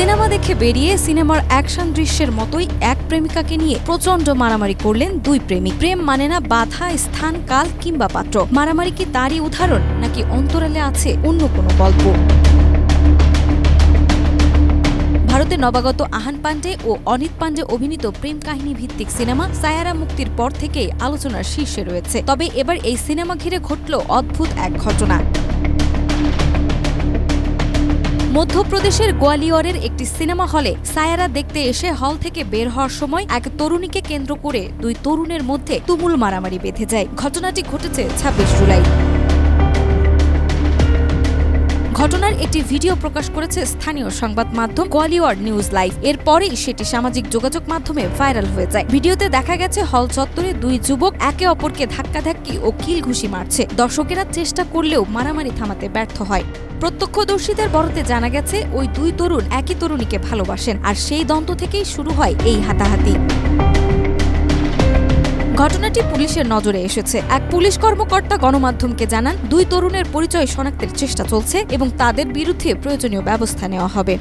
Cinema দেখে বেরিয়ে সিনেমার অ্যাকশন দৃশ্যের মতোই এক প্রেমিকাকে নিয়ে প্রচন্ড মারামারি করলেন দুই প্রেমিক। প্রেম মানে না বাধা স্থান কাল কিংবা পাত্র। মারামারি কি তারই উদাহরণ, নাকি অন্তরালে আছে অন্য কোনো গল্প? ভারতে নবাগত আহান পান্ডে ও অনিত পান্ডে অভিনীত প্রেম কাহিনী ভিত্তিক সিনেমা সায়ারা মুক্তির পর থেকেই আলোচনার শীর্ষে রয়েছে। তবে এবার এই সিনেমা ঘিরে ঘটল অদ্ভুত এক ঘটনা। মধ্যপ্রদেশের গোয়ালিয়রের একটি সিনেমা হলে সায়ারা দেখতে এসে হল থেকে বের হওয়ার সময় এক তরুণীকে কেন্দ্র করে দুই তরুণের মধ্যে তুমুল মারামারি বেঁধে যায়। ঘটনাটি ঘটেছে ২৬ জুলাই। ঘটনার একটি ভিডিও প্রকাশ করেছে স্থানীয় সংবাদ মাধ্যম গোয়ালিয়র নিউজ লাইভ। এরপরেই সেটি সামাজিক যোগাযোগ মাধ্যমে ভাইরাল হয়ে যায়। ভিডিওতে দেখা গেছে হল চত্বরে দুই যুবক একে অপরকে ধাক্কাধাক্কি ও কিল ঘুষি মারছে। দর্শকেরা চেষ্টা করলেও মারামারি থামাতে ব্যর্থ হয়। প্রত্যক্ষদর্শীদের বরাতে জানা গেছে ওই দুই তরুণ একই তরুণীকে ভালোবাসেন, আর সেই দ্বন্দ্ব থেকেই শুরু হয় এই হাতাহাতি। ঘটনাটি পুলিশের নজরে এসেছে। এক পুলিশ কর্মকর্তা গণমাধ্যমকে জানান, দুই তরুণের পরিচয় শনাক্তের চেষ্টা চলছে এবং তাদের বিরুদ্ধে প্রয়োজনীয় ব্যবস্থা নেওয়া হবে।